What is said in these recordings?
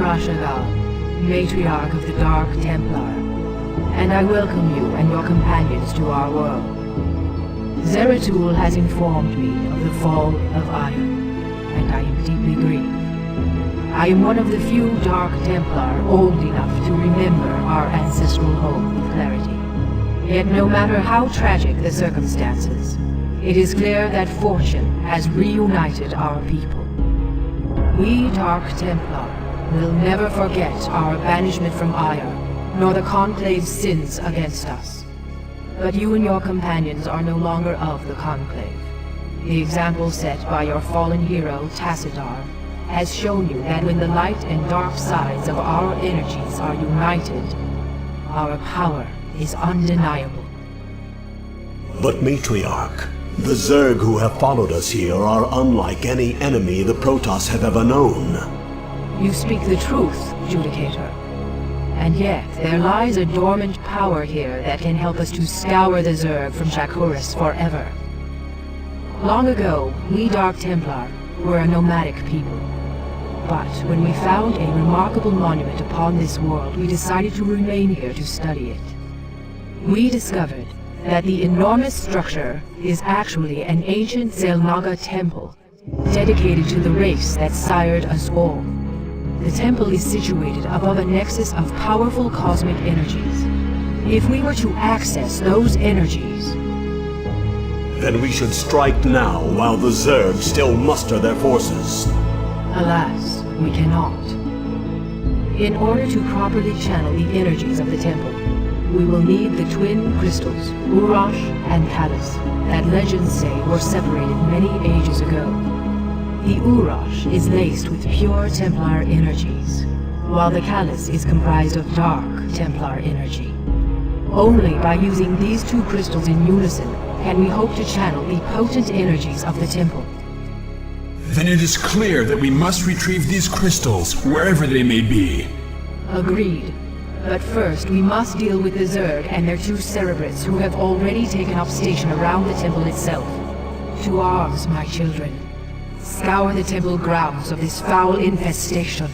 matriarch of the Dark Templar, and I welcome you and your companions to our world. Zeratul has informed me of the fall of Iron, and I am deeply grieved. I am one of the few Dark Templar old enough to remember our ancestral home with clarity. Yet no matter how tragic the circumstances, it is clear that fortune has reunited our people. We Dark Templar will never forget our banishment from Ire, nor the Conclave's sins against us. But you and your companions are no longer of the Conclave. The example set by your fallen hero, Tassadar, has shown you that when the light and dark sides of our energies are united, our power is undeniable. But Matriarch, the Zerg who have followed us here are unlike any enemy the Protoss have ever known. You speak the truth, Judicator. And yet, there lies a dormant power here that can help us to scour the Zerg from Shakuras forever. Long ago, we Dark Templar were a nomadic people. But when we found a remarkable monument upon this world, we decided to remain here to study it. We discovered that the enormous structure is actually an ancient Zelnaga temple, dedicated to the race that sired us all. The temple is situated above a nexus of powerful cosmic energies. If we were to access those energies, then we should strike now while the Zerg still muster their forces. Alas, we cannot. In order to properly channel the energies of the temple, we will need the twin crystals, Urash and Callus, that legends say were separated many ages ago. The Urash is laced with pure Templar energies, while the Callus is comprised of dark Templar energy. Only by using these two crystals in unison can we hope to channel the potent energies of the temple. Then it is clear that we must retrieve these crystals, wherever they may be. Agreed. But first, we must deal with the Zerg and their two Cerebrates who have already taken up station around the temple itself. To arms, my children. Scour the temple grounds of this foul infestation.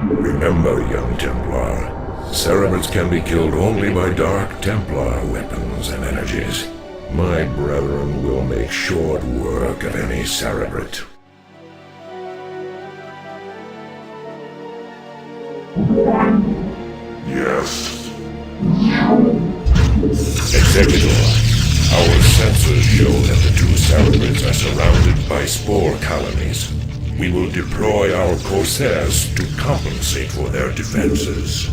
Remember, young Templar, Cerebrates can be killed only by Dark Templar weapons and energies. My brethren will make short work of any Cerebrate. Yes. Executor, our sensors show that the two Cerebrates are surrounded by spore colonies. We will deploy our Corsairs to compensate for their defenses.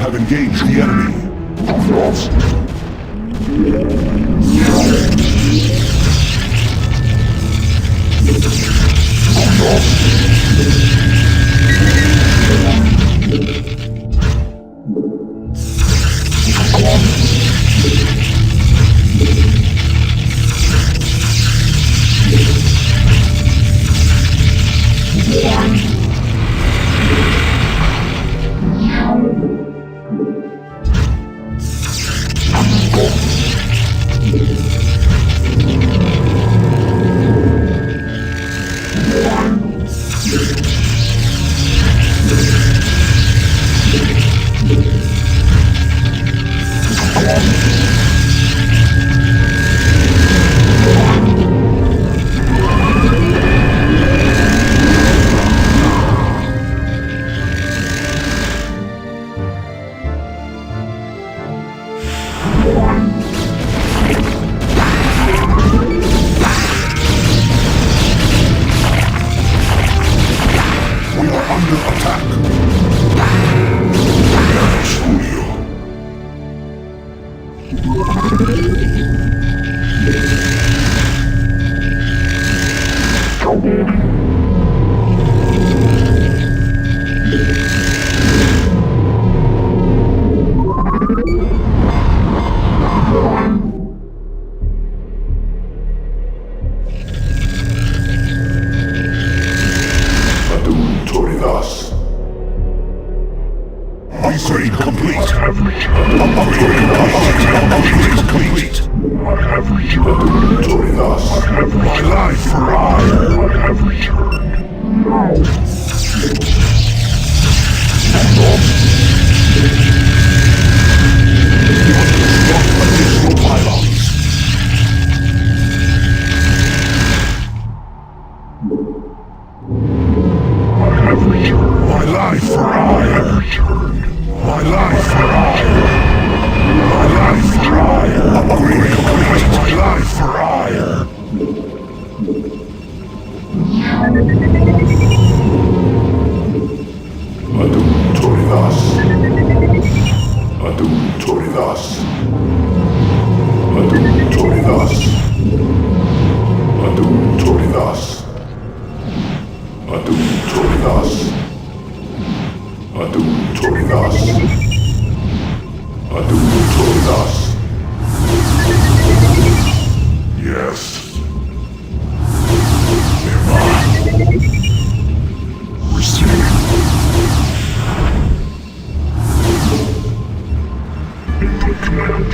Have engaged the enemy. Upgrade complete. Upgrade complete. I have returned. My life for I have returned. No. Additional pylons. I have returned. My life for I have returned. My life for I. My life for I. Upgrade complete. My life for I. Adum Toridas. Adum Toridas. Adum Toridas. Adum Toridas. Adum Toridas. Adum Toridas. Adum Toridas. Yes. Receive. Input command.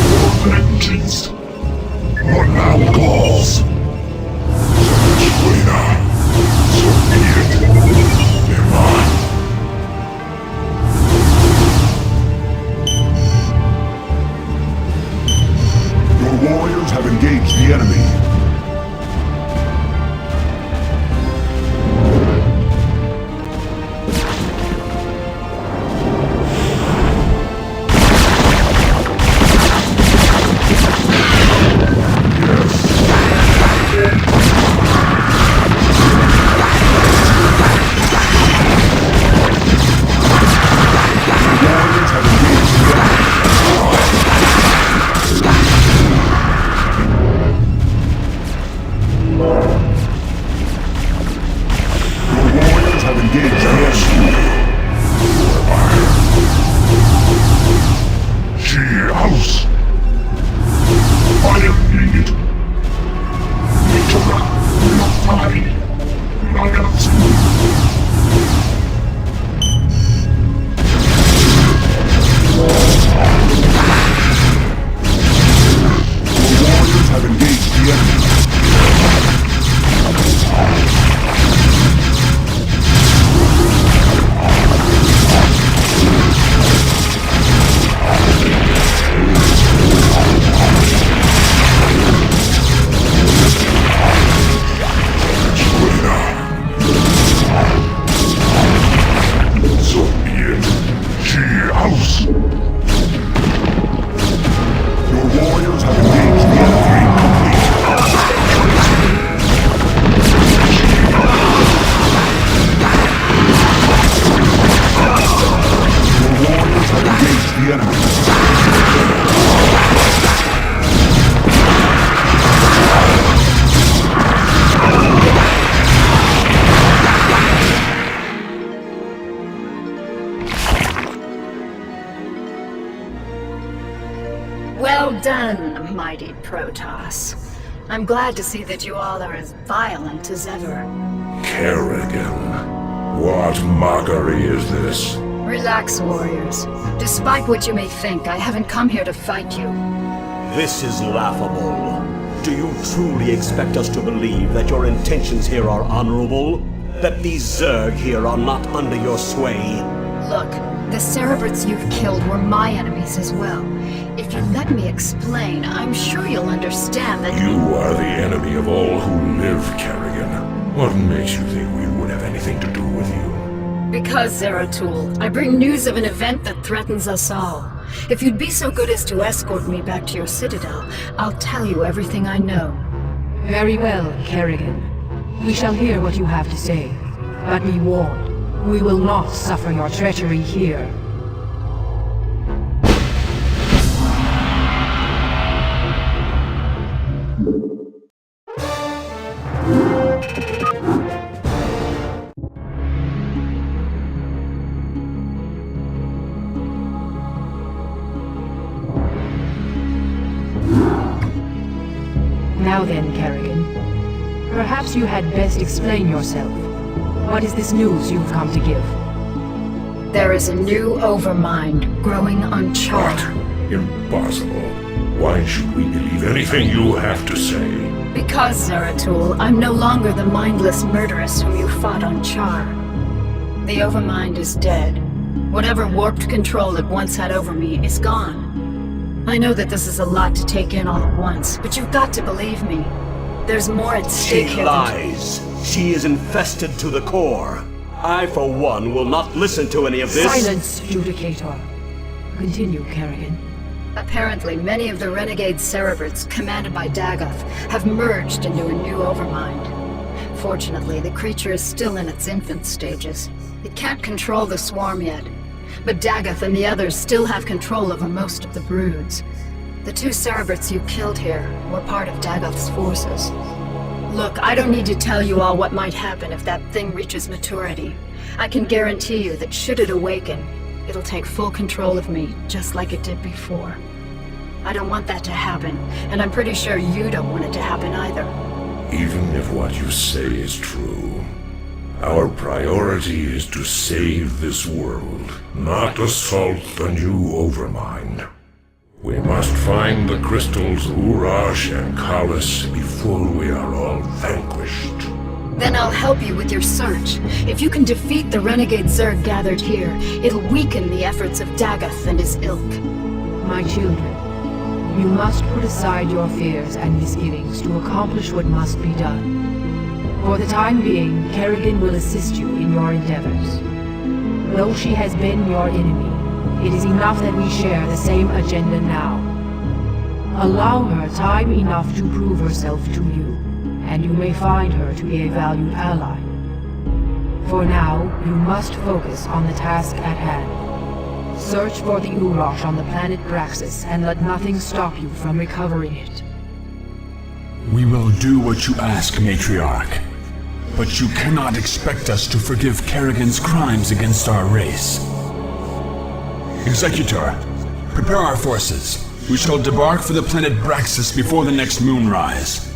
For vengeance. What now calls? Sabrina. So be it. Never. Your warriors have engaged the enemy. Well done, mighty Protoss. I'm glad to see that you all are as violent as ever. Kerrigan, what mockery is this? Relax, warriors. Despite what you may think, I haven't come here to fight you. This is laughable. Do you truly expect us to believe that your intentions here are honorable? That these Zerg here are not under your sway? Look, the Cerebrats you've killed were my enemies as well. If you let me explain, I'm sure you'll understand that— You are the enemy of all who live, Kerrigan. What makes you think we would have anything to do with you? Because, Zeratul, I bring news of an event that threatens us all. If you'd be so good as to escort me back to your citadel, I'll tell you everything I know. Very well, Kerrigan. We shall hear what you have to say. But be warned, we will not suffer your treachery here. Now then, Kerrigan, perhaps you had best explain yourself. What is this news you've come to give? There is a new overmind growing on Char. What? Impossible. Why should we believe anything you have to say? Because, Zeratul, I'm no longer the mindless murderess whom you fought on Char. The overmind is dead. Whatever warped control it once had over me is gone. I know that this is a lot to take in all at once, but you've got to believe me. There's more at stake She here lies. She is infested to the core. I, for one, will not listen to any of this. Silence, Judicator. Continue, Kerrigan. Apparently, many of the renegade Cerebrats, commanded by Dagoth, have merged into a new overmind. Fortunately, the creature is still in its infant stages. It can't control the swarm yet, but Dagoth and the others still have control over most of the broods. The 2 Cerebrats you killed here were part of Dagoth's forces. Look, I don't need to tell you all what might happen if that thing reaches maturity. I can guarantee you that should it awaken, it'll take full control of me, just like it did before. I don't want that to happen, and I'm pretty sure you don't want it to happen either. Even if what you say is true, our priority is to save this world, not assault the new Overmind. We must find the crystals Urash and Kalis before we are all vanquished. Then I'll help you with your search. If you can defeat the renegade Zerg gathered here, it'll weaken the efforts of Dagoth and his ilk. My children, you must put aside your fears and misgivings to accomplish what must be done. For the time being, Kerrigan will assist you in your endeavors. Though she has been your enemy, it is enough that we share the same agenda now. Allow her time enough to prove herself to you, and you may find her to be a valued ally. For now, you must focus on the task at hand. Search for the Urash on the planet Braxis, and let nothing stop you from recovering it. We will do what you ask, Matriarch. But you cannot expect us to forgive Kerrigan's crimes against our race. Executor, prepare our forces. We shall debark for the planet Braxis before the next moonrise.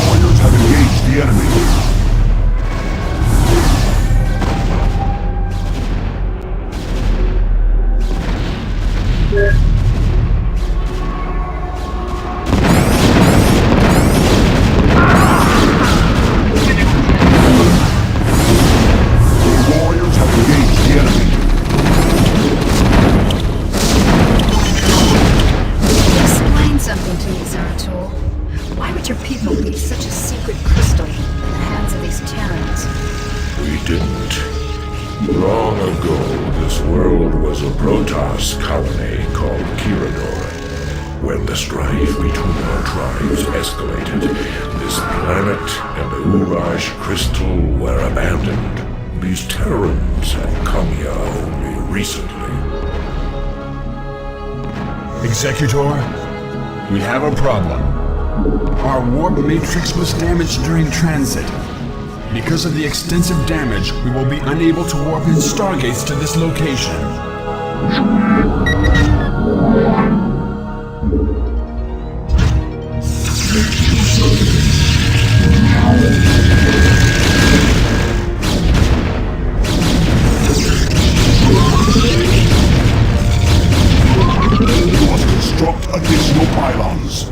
Warriors have engaged the enemy. Explain something to me, Zeratul. Why would your people leave such a secret crystal in the hands of these Terrans? We didn't. Long ago, this world was a Protoss colony called Kirador. When the strife between our tribes escalated, this planet and the Urash crystal were abandoned. These Terrans have come here only recently. Executor, we have a problem. Our warp matrix was damaged during transit. Because of the extensive damage, we will be unable to warp in stargates to this location. We must construct additional pylons.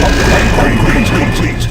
Upgrade complete.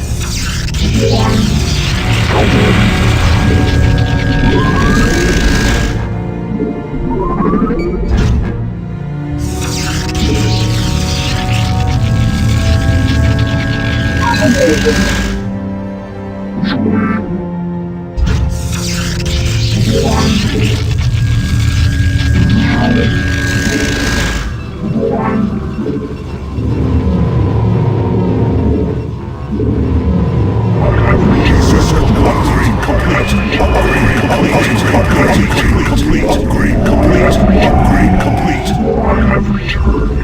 returned.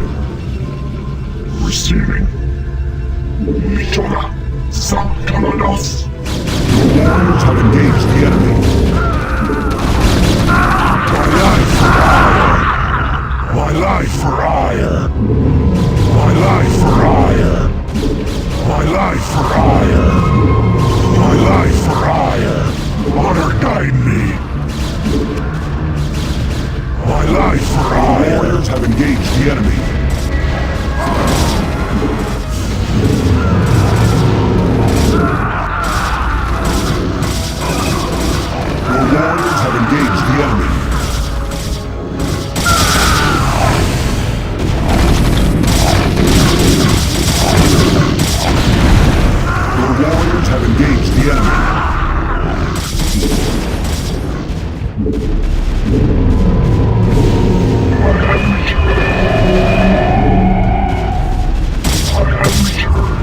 Receiving. Mitora. Sankalados. Your warriors have engaged the enemy. My life for ire! My life for ire! My life for ire! My life for ire! Honor guide me! My life for ire! The warriors have engaged the enemy. Your warriors have engaged the enemy. Your warriors have engaged the enemy. I have returned.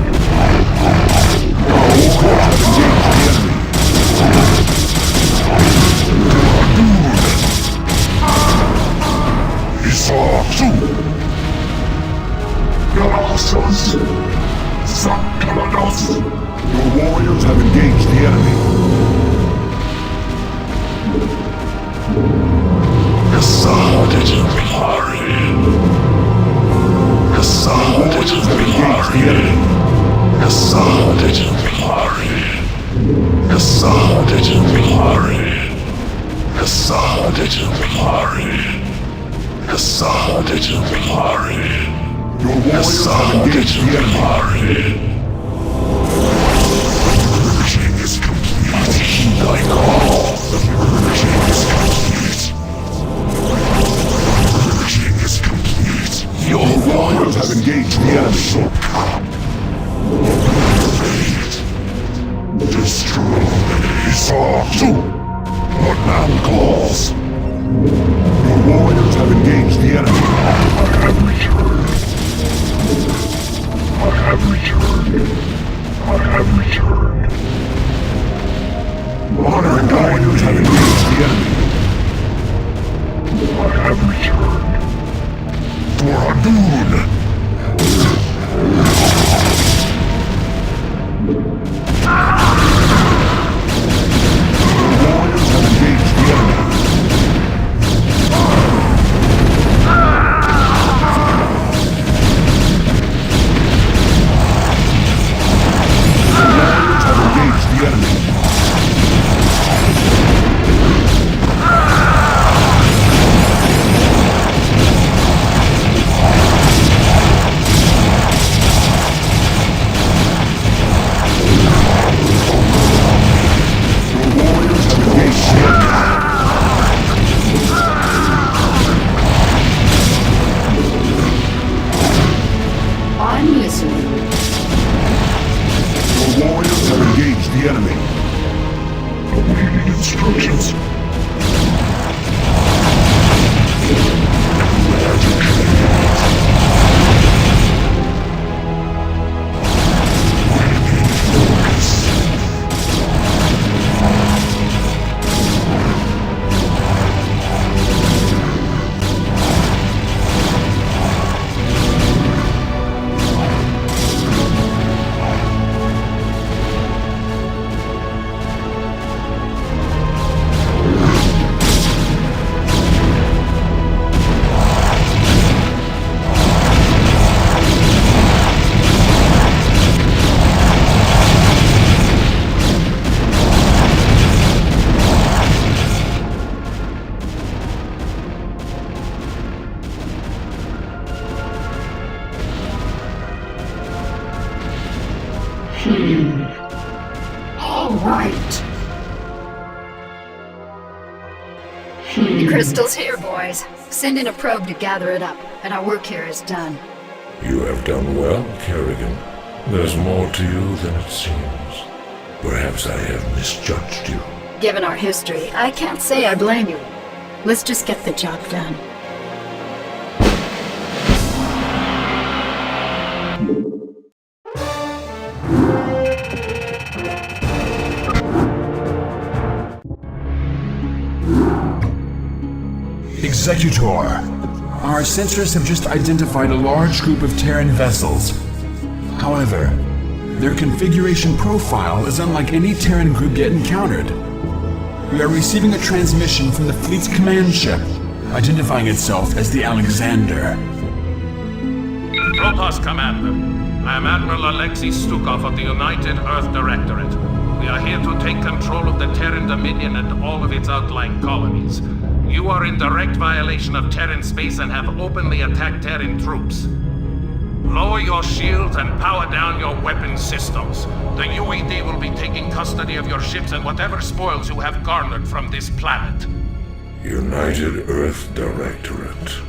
Our warriors have engaged the enemy. Isatsu! Galaxos! Sankalados! Your warriors have engaged the enemy. Kassadajin Bihari. Kassadajin Bihari. Kassadajin Bihari. Kassadajin Bihari. Kassadajin Bihari. Kassadajin Bihari. Your warriors have engaged the enemy. Purging is complete. Heed thy call. The purging is complete. Purging is complete. Your warriors have engaged the enemy. Destroy. Isatsu. What man calls? Your warriors have engaged the enemy. I have returned. I have returned. I have returned. Honor and warriors have engaged the enemy. I have returned. For Adun! The warriors have engaged the enemy. The enemy. I'm listening. Your warriors have engaged the enemy. Awaiting instructions. All right. The crystal's here, boys. Send in a probe to gather it up, and our work here is done. You have done well, Kerrigan. There's more to you than it seems. Perhaps I have misjudged you. Given our history, I can't say I blame you. Let's just get the job done. Executor, Our sensors have just identified a large group of Terran vessels. However, their configuration profile is unlike any Terran group yet encountered. We are receiving a transmission from the fleet's command ship, identifying itself as the Alexander. Protoss Commander, I am Admiral Alexei Stukov of the United Earth Directorate. We are here to take control of the Terran Dominion and all of its outlying colonies. You are in direct violation of Terran space and have openly attacked Terran troops. Lower your shields and power down your weapon systems. The UED will be taking custody of your ships and whatever spoils you have garnered from this planet. United Earth Directorate.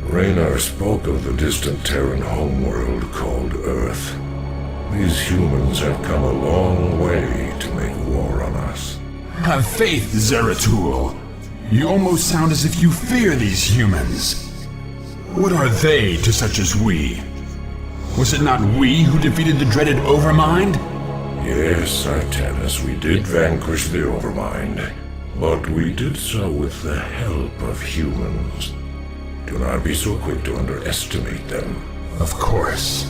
Raynar spoke of the distant Terran homeworld called Earth. These humans have come a long way to make war on us. Have faith, Zeratul. You almost sound as if you fear these humans. What are they to such as we? Was it not we who defeated the dreaded Overmind? Yes, Artanis, we did vanquish the Overmind, but we did so with the help of humans. Do not be so quick to underestimate them. Of course.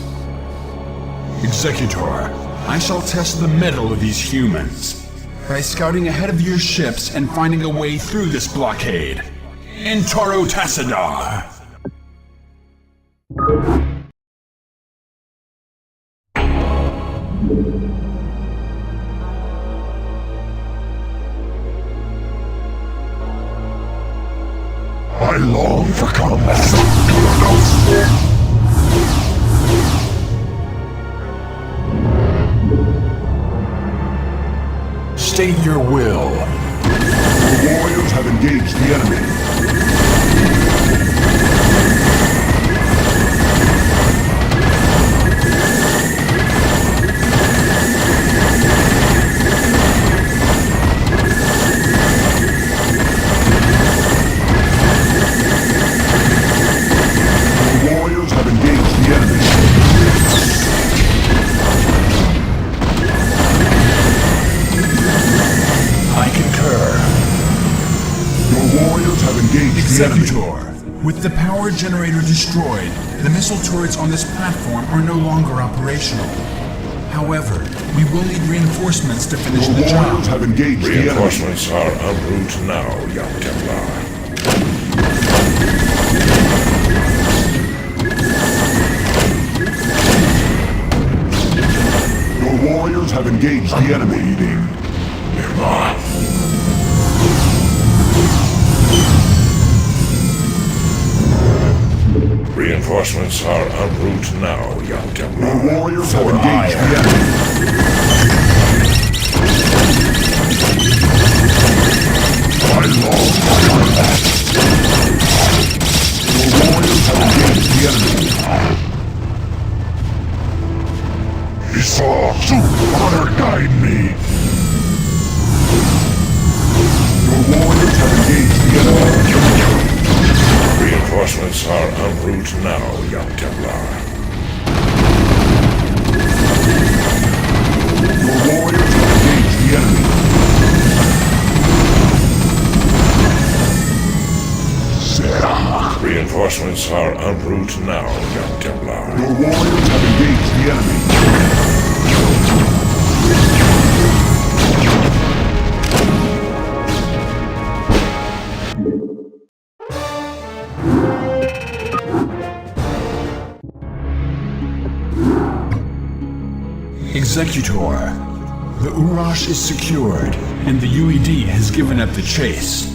Executor, I shall test the mettle of these humans by scouting ahead of your ships and finding a way through this blockade. In Toro Tassadar! I long for combat. State your will. The warriors have engaged the enemy. The warriors have engaged the enemy. I concur. Your warriors have engaged the enemy. Executor, with the power generator destroyed, the missile turrets on this platform are no longer operational. However, we will need reinforcements to finish the Your job. warriors have engaged the enemy. Reinforcements are en route now, young Templar. Your warriors have engaged the enemy. Reinforcements are en route now, young Templar. Your warriors have engaged the enemy. I long for combat. Your warriors have engaged the enemy. Esau, honor guide me. Your warriors have engaged the enemy. Reinforcements are en route now, young Templar. Your warriors have engaged the enemy. Reinforcements are en route now, young Templar. Your warriors have engaged the enemy. Executor, the Urash is secured, and the UED has given up the chase.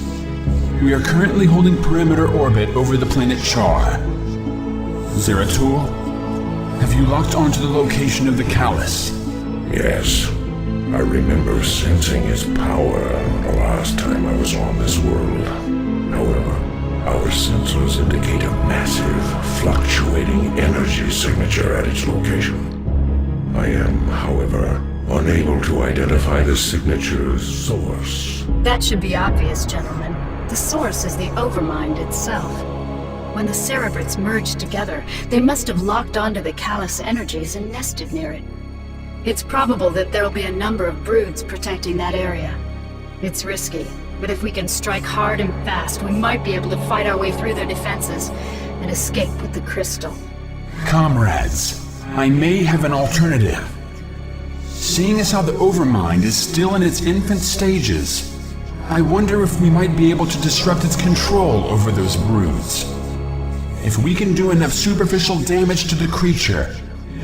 We are currently holding perimeter orbit over the planet Char. Zeratul, have you locked onto the location of the Callus? Yes. I remember sensing his power the last time I was on this world. However, our sensors indicate a massive, fluctuating energy signature at its location. I am, however, unable to identify the signature's source. That should be obvious, gentlemen. The source is the Overmind itself. When the Cerebrits merged together, they must have locked onto the Callus energies and nested near it. It's probable that there'll be a number of broods protecting that area. It's risky, but if we can strike hard and fast, we might be able to fight our way through their defenses. and escape with the crystal. Comrades, I may have an alternative. Seeing as how the Overmind is still in its infant stages, I wonder if we might be able to disrupt its control over those broods. If we can do enough superficial damage to the creature,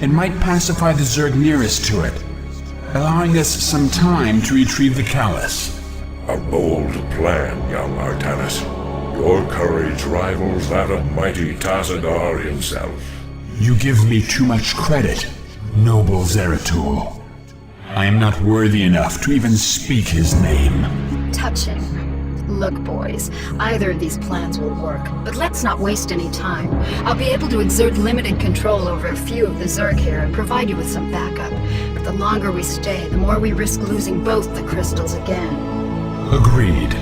it might pacify the Zerg nearest to it, allowing us some time to retrieve the Callus. A bold plan, young Artanis. Your courage rivals that of mighty Tassadar himself. You give me too much credit, noble Zeratul. I am not worthy enough to even speak his name. Touching. Look, boys, either of these plans will work, but let's not waste any time. I'll be able to exert limited control over a few of the Zerg here and provide you with some backup. But the longer we stay, the more we risk losing both the crystals again. Agreed.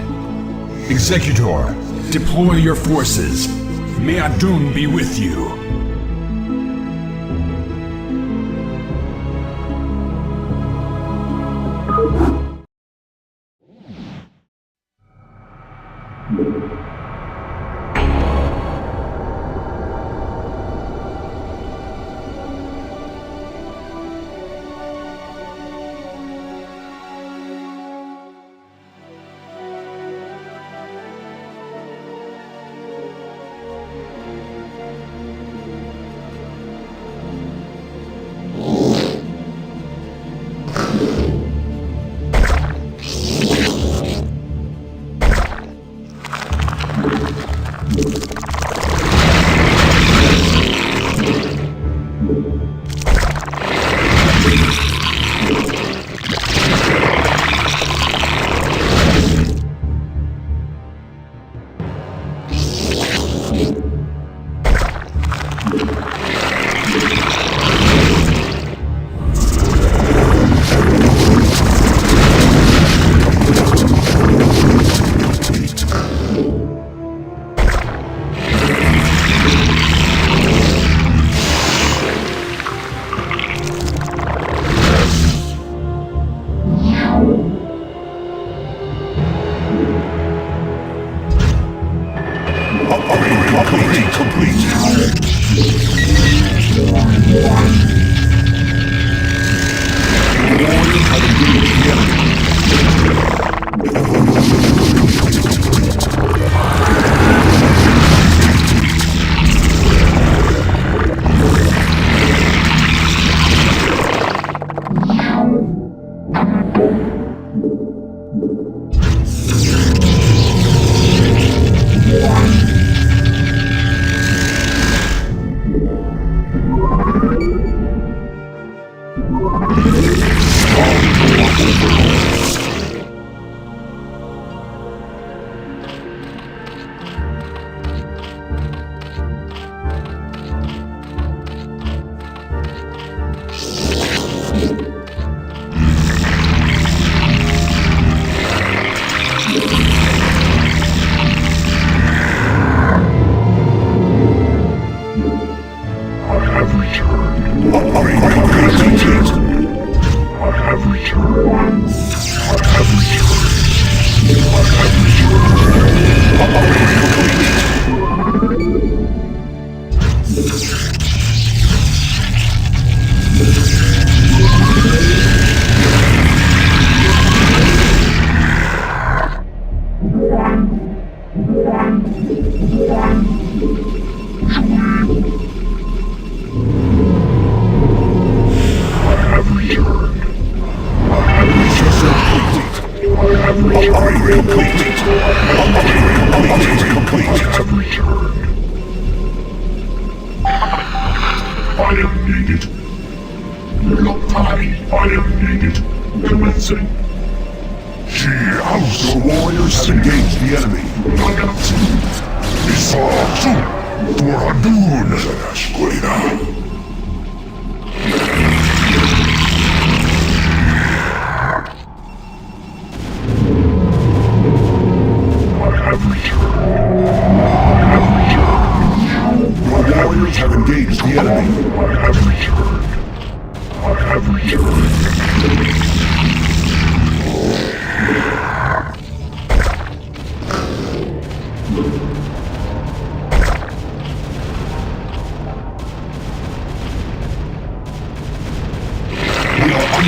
Executor, deploy your forces. May Adun be with you.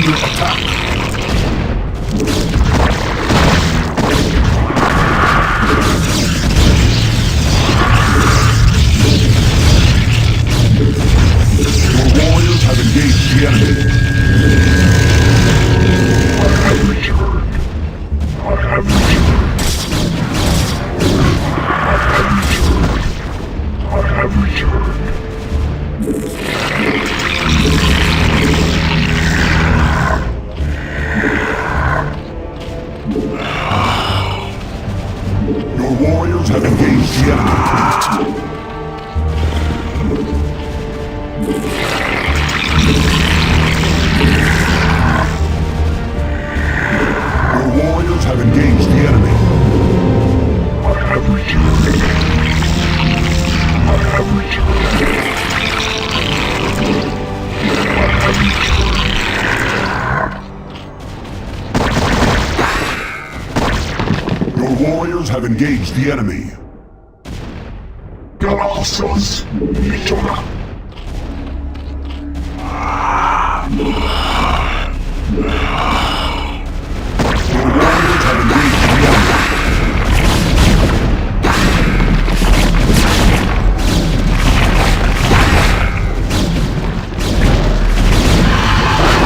under attack. Your warriors have engaged the enemy. I have returned. I have returned. I have returned. I have returned. Your warriors have engaged the enemy. Your warriors have engaged the enemy. I have returned. I have returned. I have returned. Your warriors have engaged the enemy. Galactus, Victoria. Your warriors have engaged the enemy. Your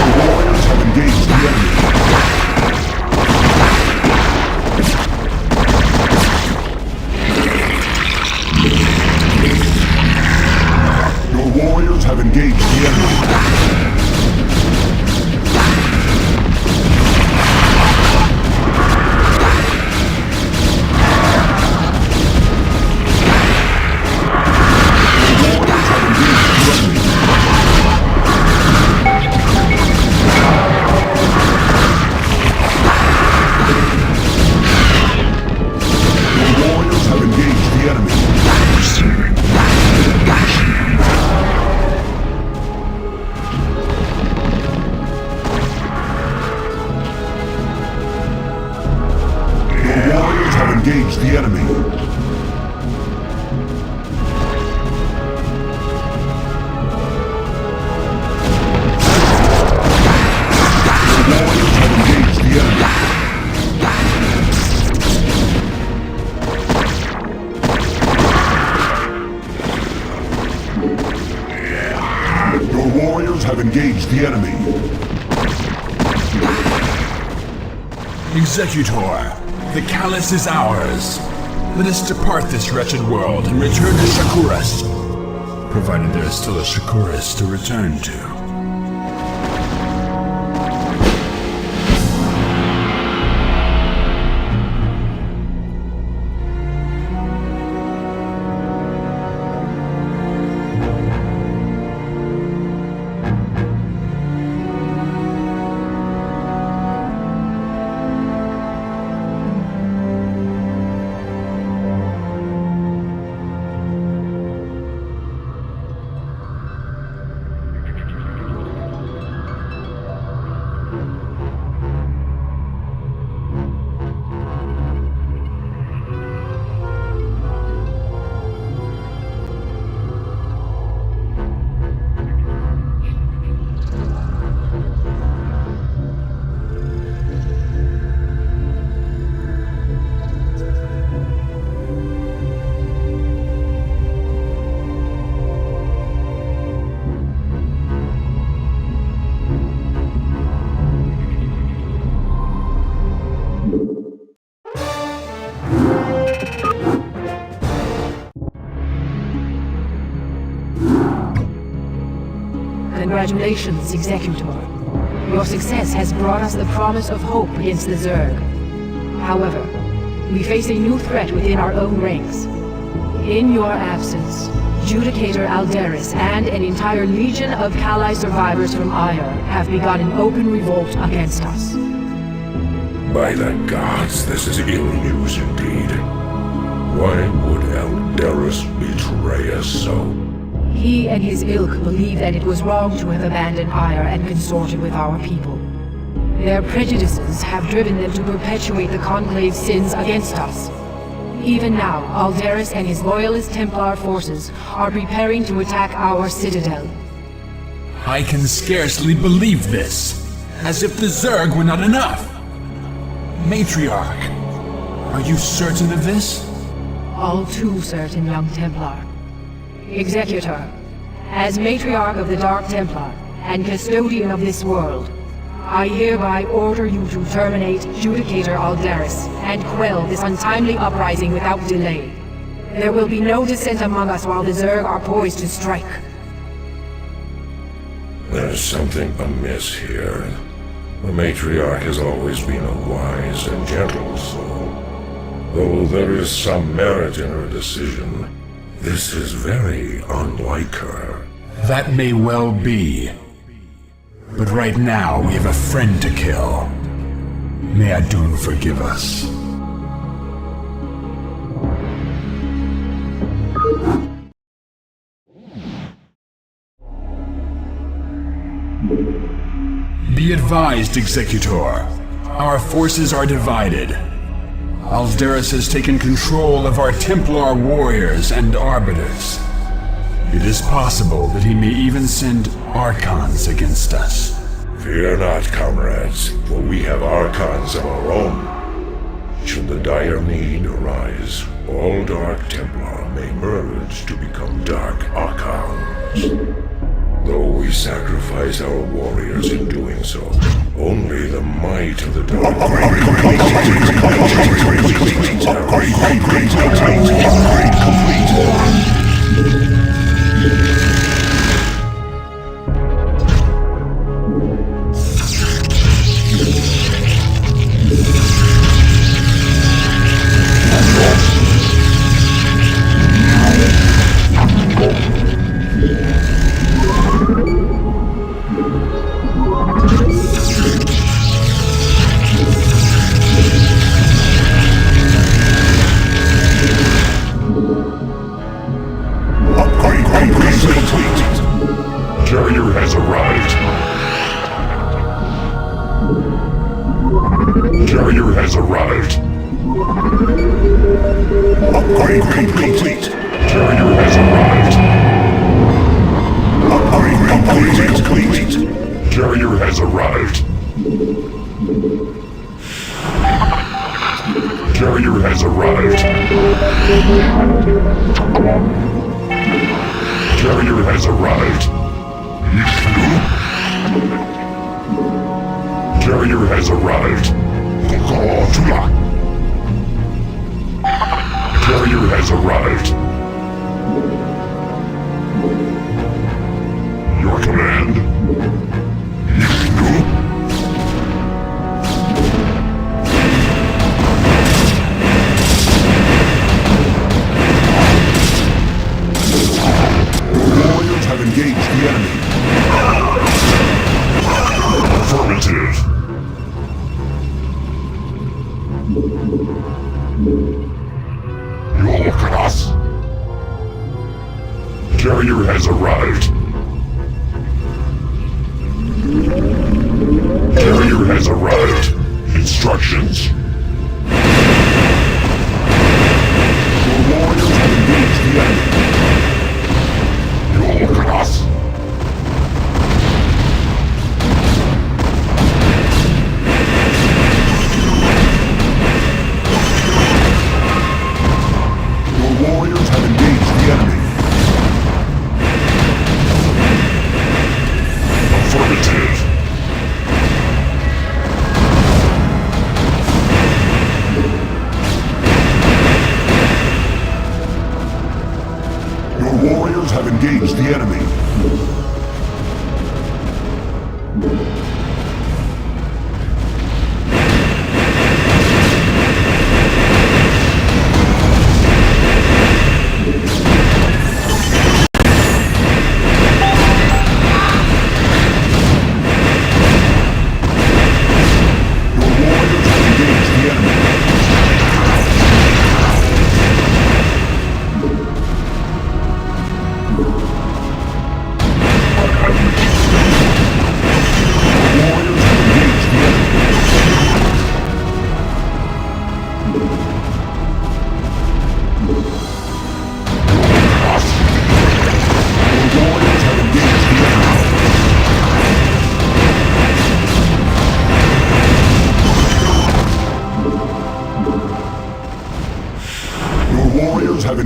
warriors have engaged the enemy. Your warriors have engaged the enemy. Engage the enemy. The warriors have engaged the enemy. Your warriors have engaged the enemy. Executor, the Callus is ours. Let us depart this wretched world and return to Shakuras. Provided there is still a Shakuras to return to. Congratulations, Executor. Your success has brought us the promise of hope against the Zerg. However, we face a new threat within our own ranks. In your absence, Judicator Alderis and an entire legion of Kali survivors from Ire have begun an open revolt against us. By the gods, this is ill news indeed. Why would Alderis betray us so? He and his ilk believe that it was wrong to have abandoned Ire and consorted with our people. Their prejudices have driven them to perpetuate the Conclave's sins against us. Even now, Alderis and his loyalist Templar forces are preparing to attack our citadel. I can scarcely believe this. as if the Zerg were not enough. Matriarch, are you certain of this? All too certain, young Templar. Executor, as Matriarch of the Dark Templar and Custodian of this world, I hereby order you to terminate Judicator Aldaris and quell this untimely uprising without delay. There will be no dissent among us while the Zerg are poised to strike. There's something amiss here. The matriarch has always been a wise and gentle soul. Though there is some merit in her decision, this is very unlike her. That may well be. But right now, we have a friend to kill. May Adun forgive us. Be advised, Executor. Our forces are divided. Aldaris has taken control of our Templar warriors and arbiters. It is possible that he may even send Archons against us. Fear not, comrades, for we have Archons of our own. Should the dire need arise, all Dark Templar may merge to become Dark Archons. Though we sacrifice our warriors in doing so, only the might of the Dark Carrier has arrived. Carrier has arrived. Upgrade complete. Carrier has arrived. Upgrade complete. Carrier has arrived. Carrier has arrived. Carrier has arrived. Carrier has arrived. Carrier has arrived. Your command? Warriors have engaged the enemy. Affirmative. You look at us. Carrier has arrived. Carrier has arrived. Instructions. Your warriors have engaged the enemy. You look at us. Warriors have engaged the enemy. Affirmative. Your warriors have engaged the enemy.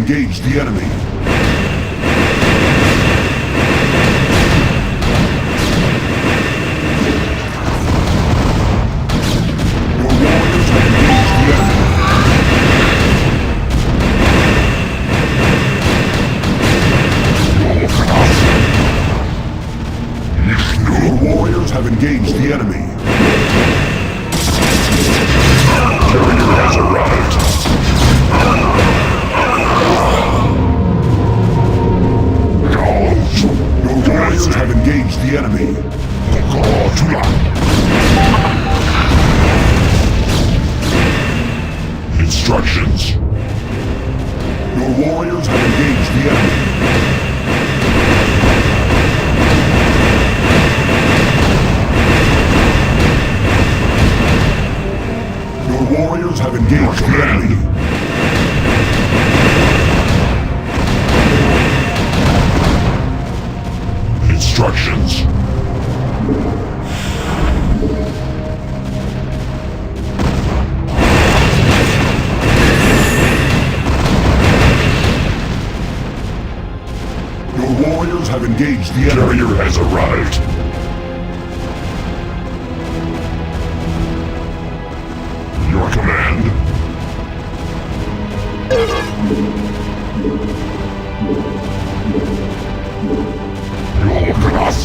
engaged the enemy. Your warriors have engaged the enemy. Your warriors have engaged the enemy. Carrier has arrived. Your warriors have engaged the enemy. Instructions. Your warriors have engaged the enemy. Your warriors have engaged the enemy. Instructions. Your warriors have engaged the enemy. Carrier has arrived. Your command. Your class.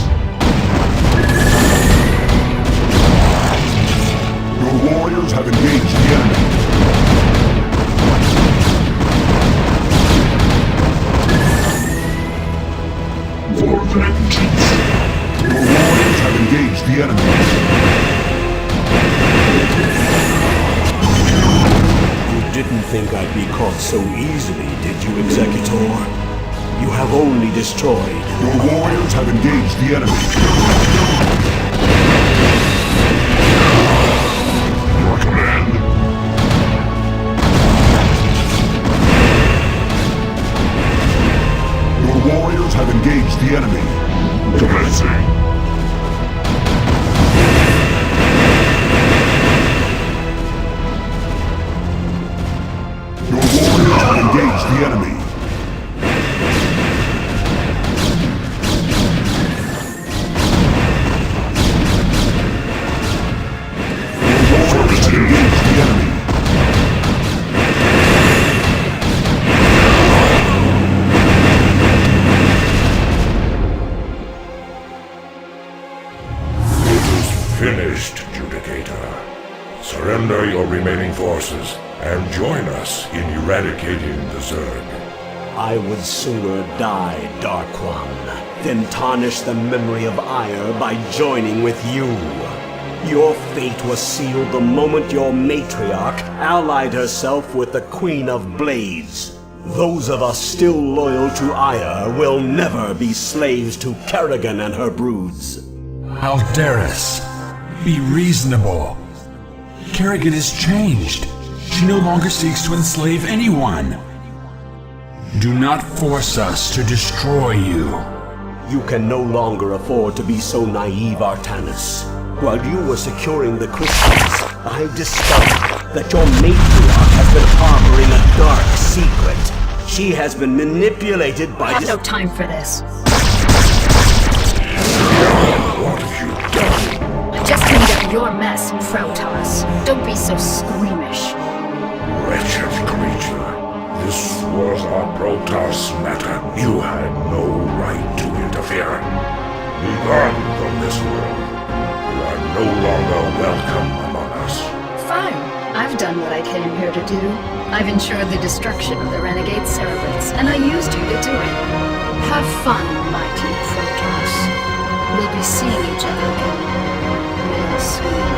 Your warriors have engaged the enemy. For vengeance. Your warriors have engaged the enemy. You didn't think I'd be caught so easily, did you, Executor? You have only destroyed. Your warriors have engaged the enemy. Your command. Your warriors have engaged the enemy. Commencing. Your warriors have engaged the enemy. Your warriors have engaged the enemy. Finished, Judicator. Surrender your remaining forces and join us in eradicating the Zerg. I would sooner die, Dark One, than tarnish the memory of Ire by joining with you. Your fate was sealed the moment your matriarch allied herself with the Queen of Blades. Those of us still loyal to Ire will never be slaves to Kerrigan and her broods. Aldaris, be reasonable. Kerrigan has changed. She no longer seeks to enslave anyone. Do not force us to destroy you. You can no longer afford to be so naive, Artanis. While you were securing the crystals, I discovered that your matriarch has been harboring a dark secret. She has been manipulated by I have no time for this. What have you done? I just cleaned up your mess, Protoss. Don't be so squeamish. Wretched creature. This was our Protoss matter. You had no right to interfere. Be gone from this world. You are no longer welcome among us. Fine. I've done what I came here to do. I've ensured the destruction of the renegade Cerebrits, and I used you to do it. Have fun, mighty Protoss. We'll be seeing each other again real soon.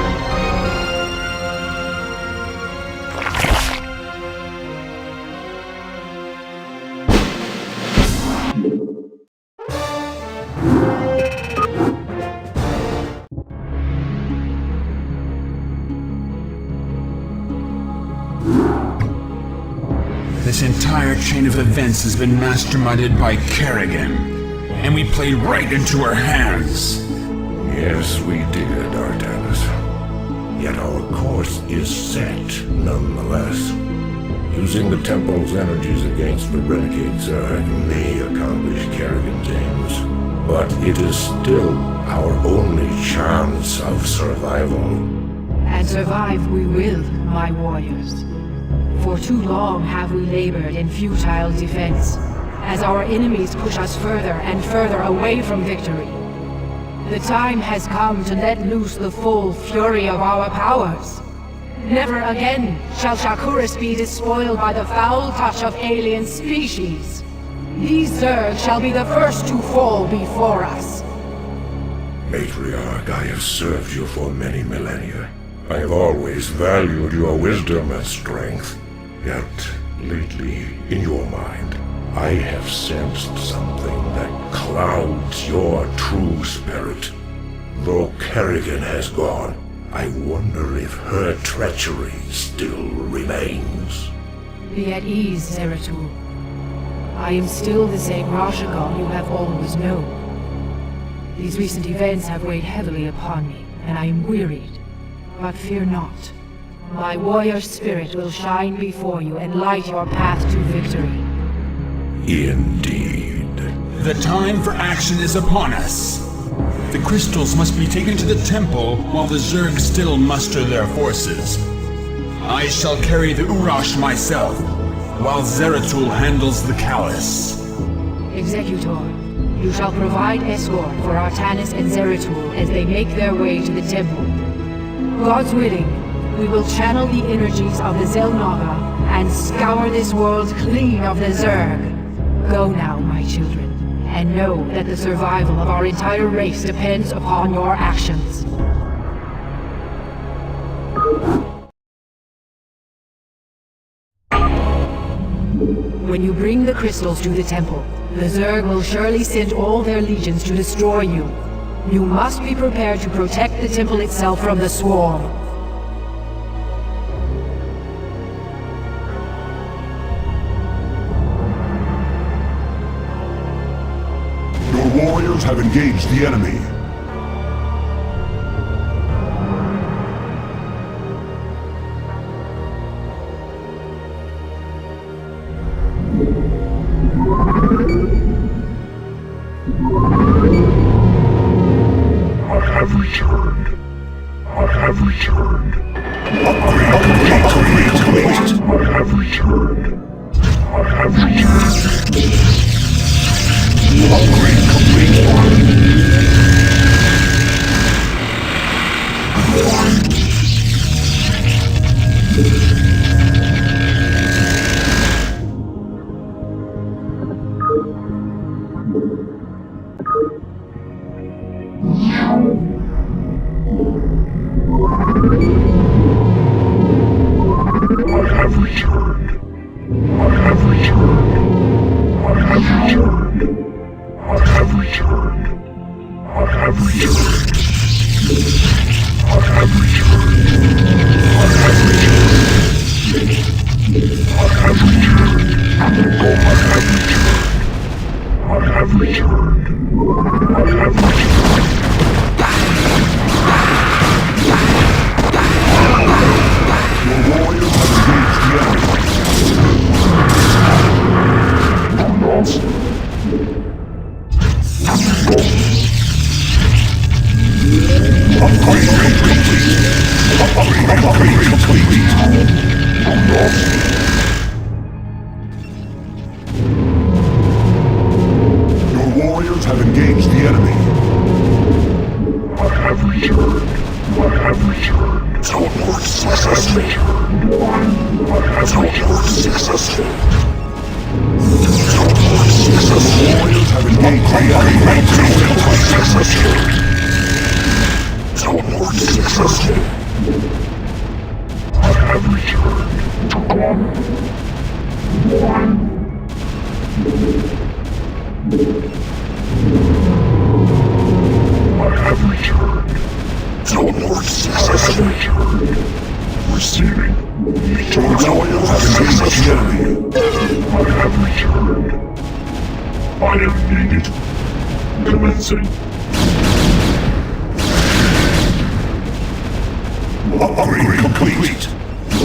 This entire chain of events has been masterminded by Kerrigan, and we played right into her hands. Yes, we did, Artanis. Yet our course is set, nonetheless. Using the temple's energies against the renegade Zerg may accomplish Kerrigan things, but it is still our only chance of survival. And survive we will, my warriors. For too long have we labored in futile defense, as our enemies push us further and further away from victory. The time has come to let loose the full fury of our powers. Never again shall Shakuris be despoiled by the foul touch of alien species. These Zerg shall be the first to fall before us. Matriarch, I have served you for many millennia. I have always valued your wisdom and strength. Yet, lately, in your mind, I have sensed something that clouds your true spirit. Though Kerrigan has gone, I wonder if her treachery still remains. Be at ease, Zeratul. I am still the same Rashagal you have always known. These recent events have weighed heavily upon me, and I am wearied. But fear not. My warrior spirit will shine before you and light your path to victory. Indeed. The time for action is upon us. The crystals must be taken to the temple while the Zerg still muster their forces. I shall carry the Urash myself, while Zeratul handles the Callus. Executor, you shall provide escort for Artanis and Zeratul as they make their way to the temple. God's willing, we will channel the energies of the Zelnaga and scour this world clean of the Zerg. Go now, my children, and know that the survival of our entire race depends upon your actions. When you bring the crystals to the temple, the Zerg will surely send all their legions to destroy you. You must be prepared to protect the temple itself from the swarm. Your warriors have engaged the enemy. I have returned. I have returned. Upgrade complete. I have returned. I have returned. Upgrade complete.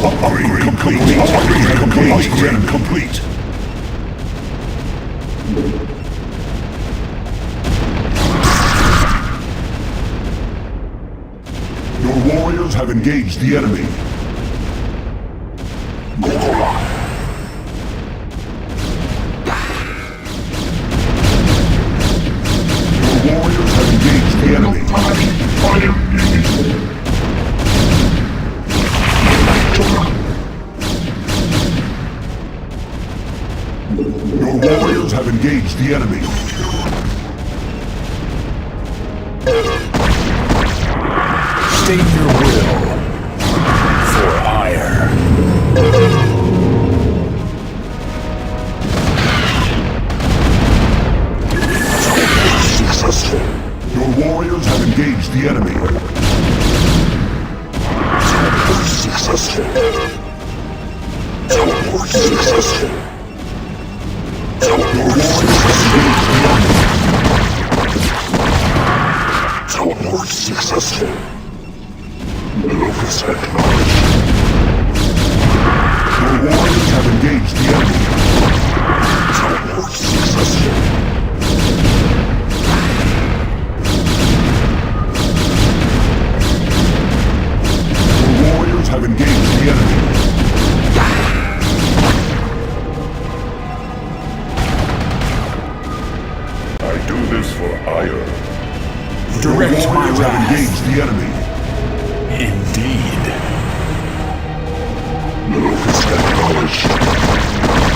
Upgrade complete. Upgrade complete. Your warriors have engaged the enemy. Your warriors have engaged the enemy. Your warriors have engaged the enemy. State your will for ire. Successful. Your warriors have engaged the enemy. Successful. Teleport successful. Your warriors have engaged the enemy. Teleport successful. Locus acknowledged. Your warriors have engaged the enemy. Teleport successful. Your warriors have engaged the enemy. I do this for ire. Direct Your my warriors have wrath. engaged the enemy. Indeed. Locus acknowledged.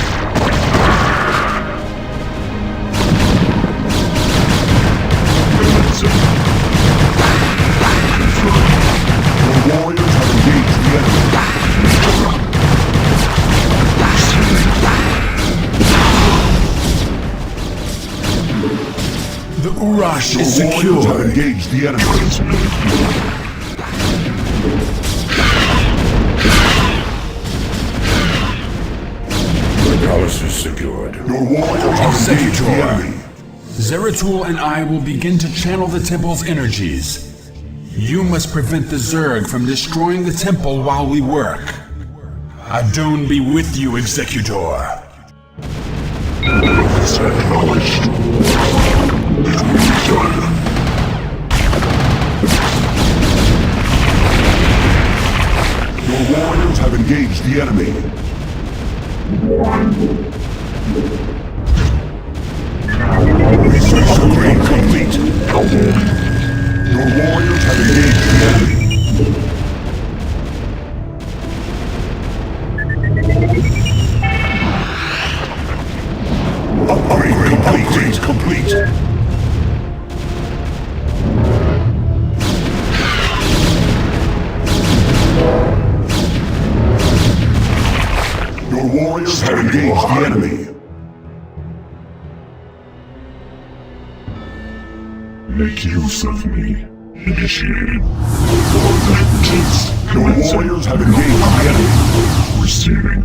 Your warriors have engaged the enemy. The Urash is Your warriors have secure. engaged the enemy. The palace is secured. Your warriors have engaged the enemy. Zeratul and I will begin to channel the temple's energies. You must prevent the Zerg from destroying the temple while we work. Adun be with you, Executor. Locus acknowledged. It will be done. Your warriors have engaged the enemy. Research upgrade complete. Your warriors have engaged the enemy. Upgrade complete. Your warriors have engaged the enemy. Make use of me. Initiated. Your warriors have engaged the enemy. Receiving.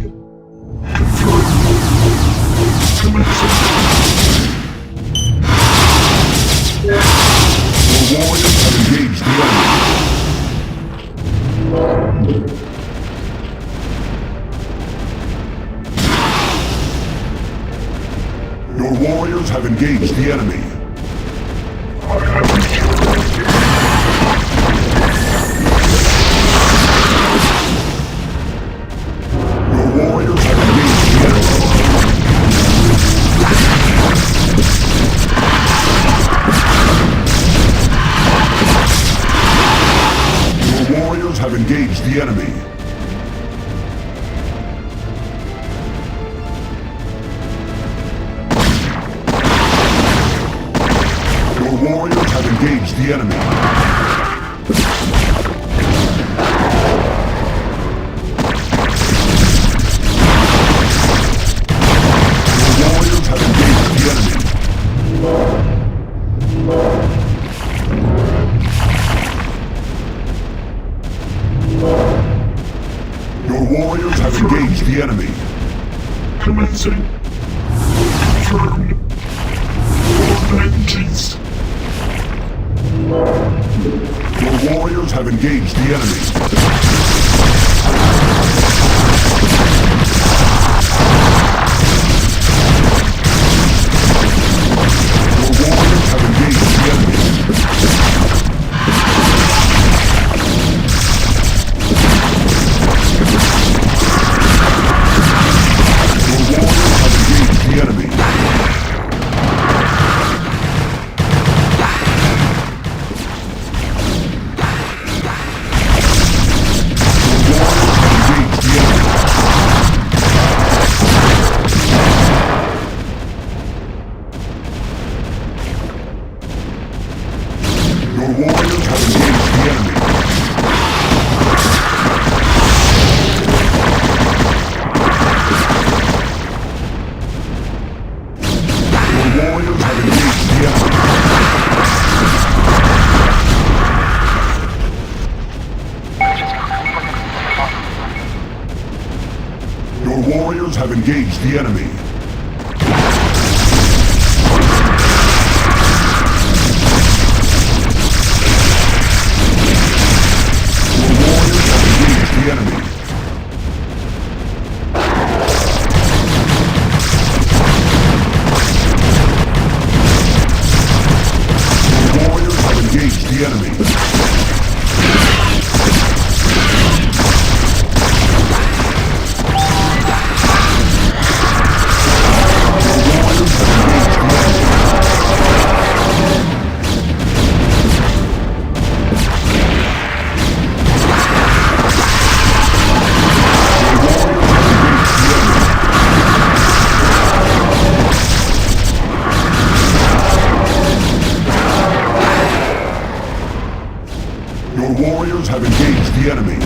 Confirmed. Commencing. Your warriors have engaged the enemy. Your warriors have engaged the enemy. Your warriors have engaged the enemy. Your warriors have engaged the enemy. Your warriors have engaged the enemy. Your warriors have engaged the enemy. Your warriors have engaged the enemy. Commencing. Confirmed. Vengeance. Your warriors have engaged the enemy. engaged the enemy. Your warriors have engaged the enemy. Your warriors have engaged the enemy. Your warriors have engaged the enemy.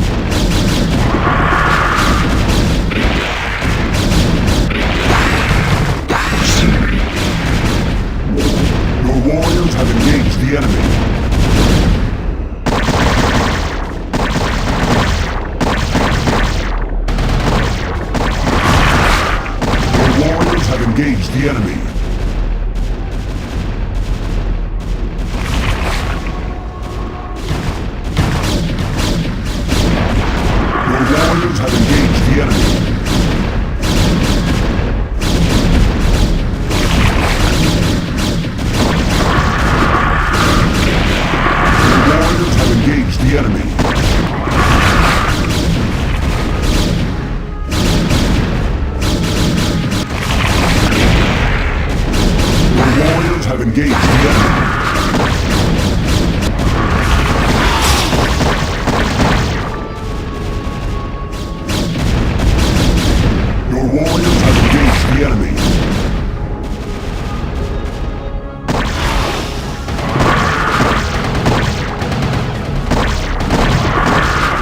Your warriors have engaged the enemy. Your warriors have engaged the enemy. Your warriors have engaged the enemy. Your warriors have engaged the enemy. Your warriors have engaged the enemy. Your warriors have engaged the enemy.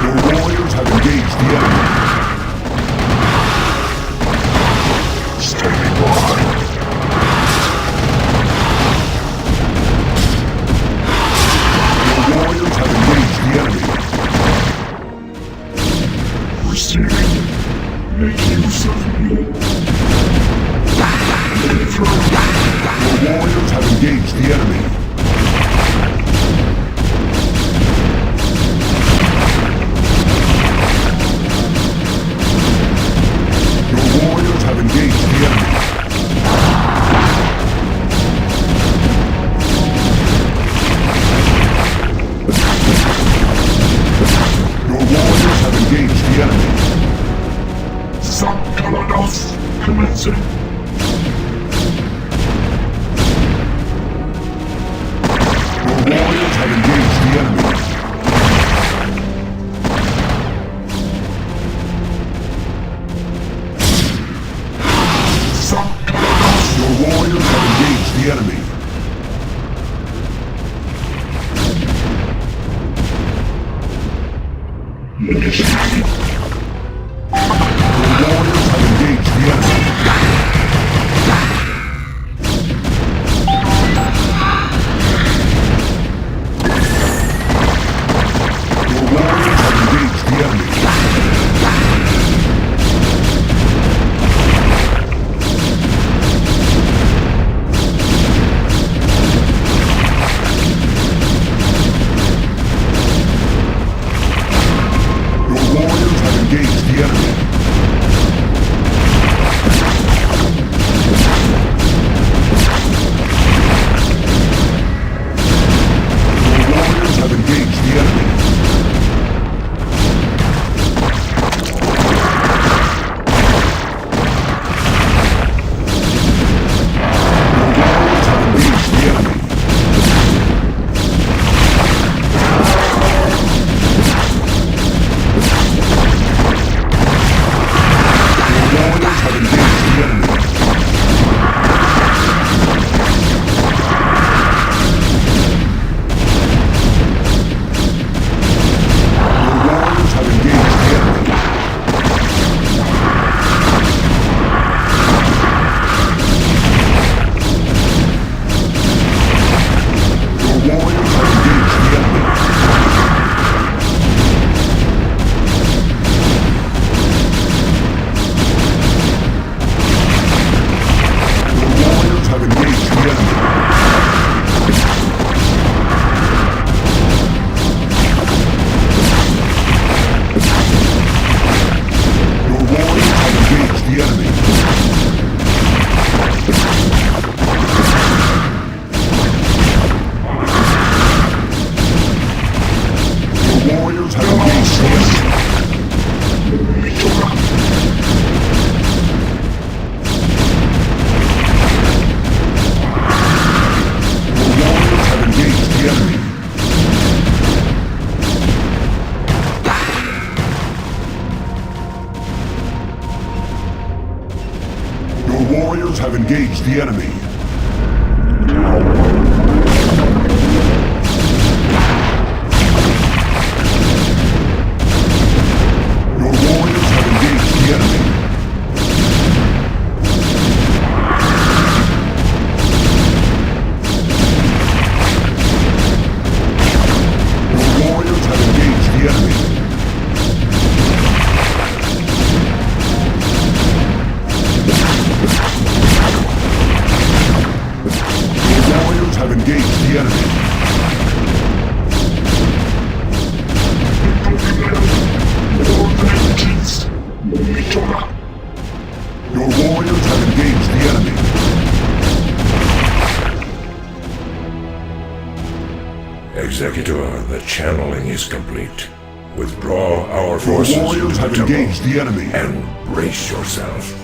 Your warriors have engaged the enemy. Standing by. Your warriors have engaged the enemy. Receiving. Make use of me. Your warriors have engaged the enemy. Your warriors have engaged the enemy. Your warriors have engaged the enemy. Subcalados commencing. Your warriors have engaged the enemy. Subcalados. Your warriors have engaged the enemy. Initiating. Your warriors have engaged the enemy. Your warriors have engaged the enemy. Your warriors have the enemy. Your warriors have engaged the enemy. Your warriors have engaged the enemy. Your warriors have engaged the enemy. Your warriors have engaged the enemy. Your warriors have engaged the enemy. Executor, the channeling is complete. Withdraw our Your forces warriors into have the temple engaged the enemy. and brace yourself.